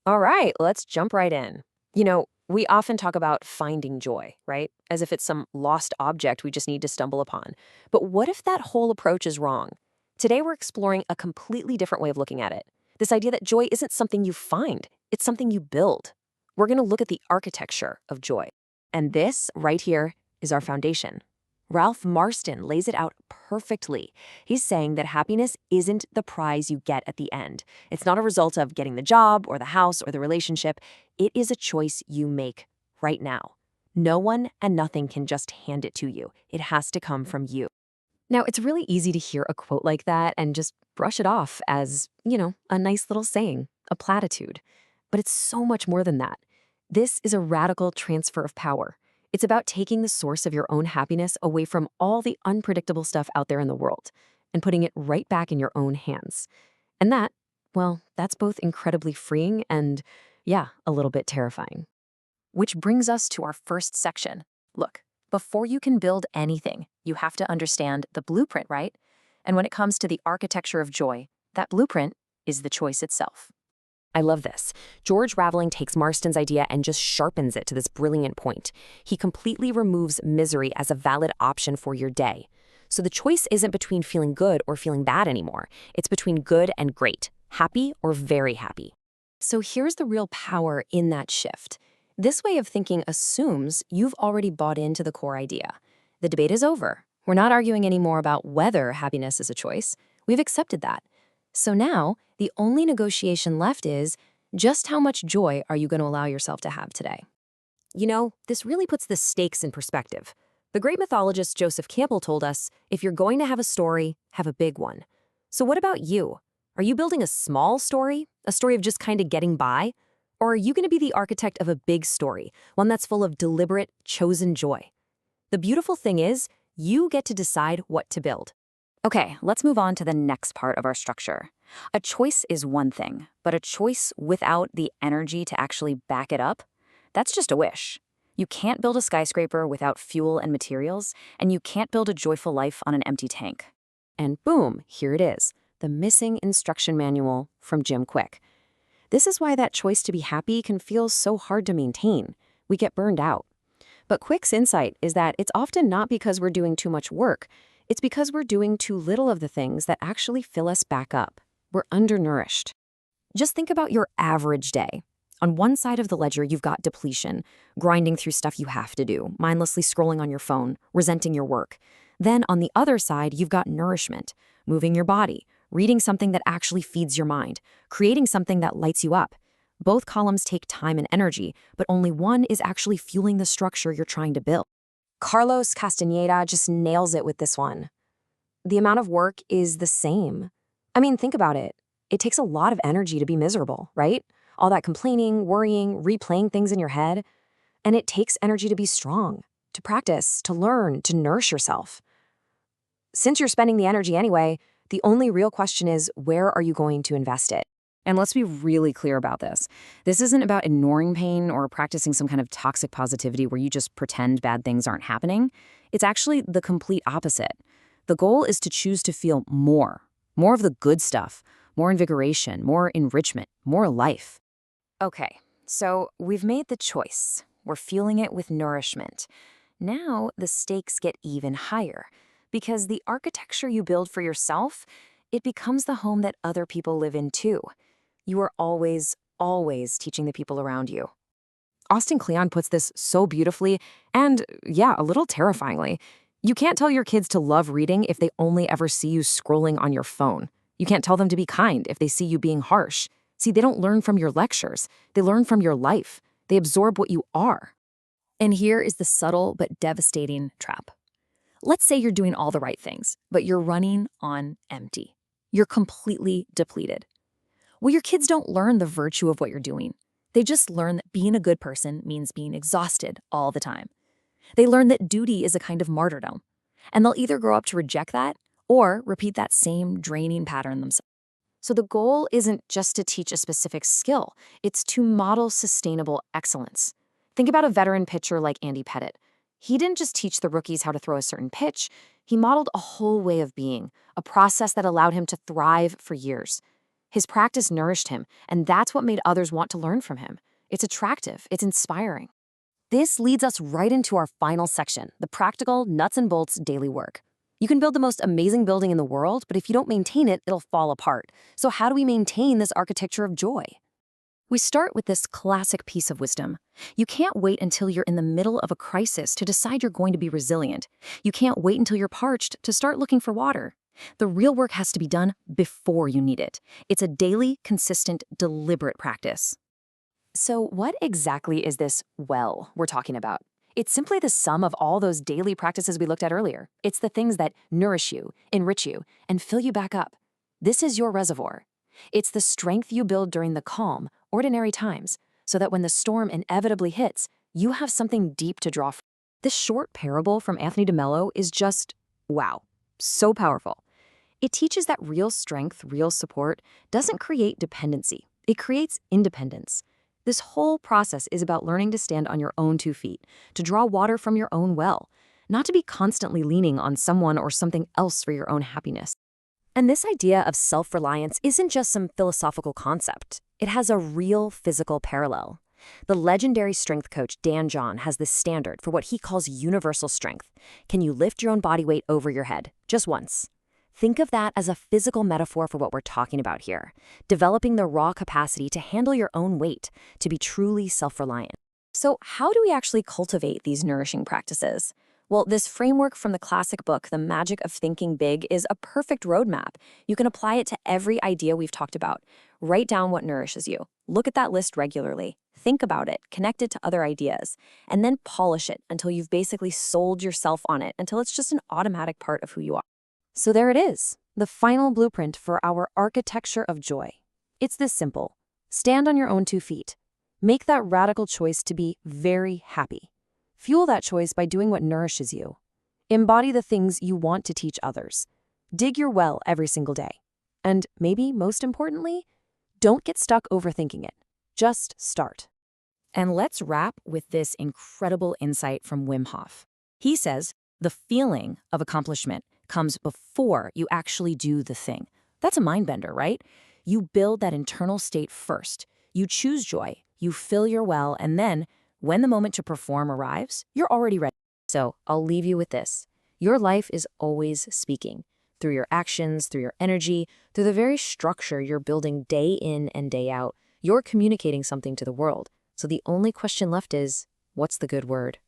All right, let's jump right in. We often talk about finding joy, right? As if it's some lost object we just need to stumble upon. But what if that whole approach is wrong? Today, we're exploring a completely different way of looking at it. This idea that joy isn't something you find, it's something you build. We're going to look at the architecture of joy. And this right here is our foundation. Ralph Marston lays it out perfectly. He's saying that happiness isn't the prize you get at the end. It's not a result of getting the job or the house or the relationship. It is a choice you make right now. No one and nothing can just hand it to you. It has to come from you. Now, it's really easy to hear a quote like that and just brush it off as, a nice little saying, a platitude. But it's so much more than that. This is a radical transfer of power. It's about taking the source of your own happiness away from all the unpredictable stuff out there in the world and putting it right back in your own hands. And that, well, that's both incredibly freeing and, yeah, a little bit terrifying. Which brings us to our first section. Look, before you can build anything, you have to understand the blueprint, right? And when it comes to the architecture of joy, that blueprint is the choice itself. I love this. George Raveling takes Marston's idea and just sharpens it to this brilliant point. He completely removes misery as a valid option for your day. So the choice isn't between feeling good or feeling bad anymore. It's between good and great, happy or very happy. So here's the real power in that shift. This way of thinking assumes you've already bought into the core idea. The debate is over. We're not arguing anymore about whether happiness is a choice. We've accepted that. So now, the only negotiation left is just how much joy are you going to allow yourself to have today? This really puts the stakes in perspective. The great mythologist Joseph Campbell told us, if you're going to have a story, have a big one. So what about you? Are you building a small story? A story of just kind of getting by? Or are you going to be the architect of a big story, one that's full of deliberate, chosen joy? The beautiful thing is, you get to decide what to build. Okay, let's move on to the next part of our structure. A choice is one thing, but a choice without the energy to actually back it up, that's just a wish. You can't build a skyscraper without fuel and materials, and you can't build a joyful life on an empty tank. And boom, here it is, the missing instruction manual from Jim Quick. This is why that choice to be happy can feel so hard to maintain. We get burned out. But Quick's insight is that it's often not because we're doing too much work. It's because we're doing too little of the things that actually fill us back up. We're undernourished. Just think about your average day. On one side of the ledger, you've got depletion, grinding through stuff you have to do, mindlessly scrolling on your phone, resenting your work. Then on the other side, you've got nourishment, moving your body, reading something that actually feeds your mind, creating something that lights you up. Both columns take time and energy, but only one is actually fueling the structure you're trying to build. Carlos Castaneda just nails it with this one. The amount of work is the same. I mean, think about it. It takes a lot of energy to be miserable, right? All that complaining, worrying, replaying things in your head. And it takes energy to be strong, to practice, to learn, to nourish yourself. Since you're spending the energy anyway, the only real question is, where are you going to invest it? And let's be really clear about this. This isn't about ignoring pain or practicing some kind of toxic positivity where you just pretend bad things aren't happening. It's actually the complete opposite. The goal is to choose to feel more of the good stuff, more invigoration, more enrichment, more life. Okay, so we've made the choice. We're fueling it with nourishment. Now the stakes get even higher because the architecture you build for yourself, it becomes the home that other people live in too. You are always, always teaching the people around you. Austin Kleon puts this so beautifully and, yeah, a little terrifyingly. You can't tell your kids to love reading if they only ever see you scrolling on your phone. You can't tell them to be kind if they see you being harsh. See, they don't learn from your lectures. They learn from your life. They absorb what you are. And here is the subtle but devastating trap. Let's say you're doing all the right things, but you're running on empty. You're completely depleted. Well, your kids don't learn the virtue of what you're doing. They just learn that being a good person means being exhausted all the time. They learn that duty is a kind of martyrdom, and they'll either grow up to reject that or repeat that same draining pattern themselves. So the goal isn't just to teach a specific skill, it's to model sustainable excellence. Think about a veteran pitcher like Andy Pettitte. He didn't just teach the rookies how to throw a certain pitch, he modeled a whole way of being, a process that allowed him to thrive for years. His practice nourished him, and that's what made others want to learn from him. It's attractive, it's inspiring. This leads us right into our final section, the practical nuts and bolts daily work. You can build the most amazing building in the world, but if you don't maintain it, it'll fall apart. So how do we maintain this architecture of joy? We start with this classic piece of wisdom. You can't wait until you're in the middle of a crisis to decide you're going to be resilient. You can't wait until you're parched to start looking for water. The real work has to be done before you need it. It's a daily, consistent, deliberate practice. So what exactly is this well we're talking about? It's simply the sum of all those daily practices we looked at earlier. It's the things that nourish you, enrich you, and fill you back up. This is your reservoir. It's the strength you build during the calm, ordinary times, so that when the storm inevitably hits, you have something deep to draw from. This short parable from Anthony DeMello is just, wow, so powerful. It teaches that real strength, real support, doesn't create dependency. It creates independence. This whole process is about learning to stand on your own 2 feet, to draw water from your own well, not to be constantly leaning on someone or something else for your own happiness. And this idea of self-reliance isn't just some philosophical concept. It has a real physical parallel. The legendary strength coach Dan John has this standard for what he calls universal strength. Can you lift your own body weight over your head, just once? Think of that as a physical metaphor for what we're talking about here, developing the raw capacity to handle your own weight, to be truly self-reliant. So how do we actually cultivate these nourishing practices? Well, this framework from the classic book, The Magic of Thinking Big, is a perfect roadmap. You can apply it to every idea we've talked about. Write down what nourishes you. Look at that list regularly. Think about it, connect it to other ideas, and then polish it until you've basically sold yourself on it, until it's just an automatic part of who you are. So there it is, the final blueprint for our architecture of joy. It's this simple. Stand on your own 2 feet. Make that radical choice to be very happy. Fuel that choice by doing what nourishes you. Embody the things you want to teach others. Dig your well every single day. And maybe most importantly, don't get stuck overthinking it. Just start. And let's wrap with this incredible insight from Wim Hof. He says, the feeling of accomplishment comes before you actually do the thing. That's a mind bender, right? You build that internal state first. You choose joy, you fill your well, and then, when the moment to perform arrives, you're already ready. So I'll leave you with this. Your life is always speaking. Through your actions, through your energy, through the very structure you're building day in and day out, you're communicating something to the world. So the only question left is, what's the good word?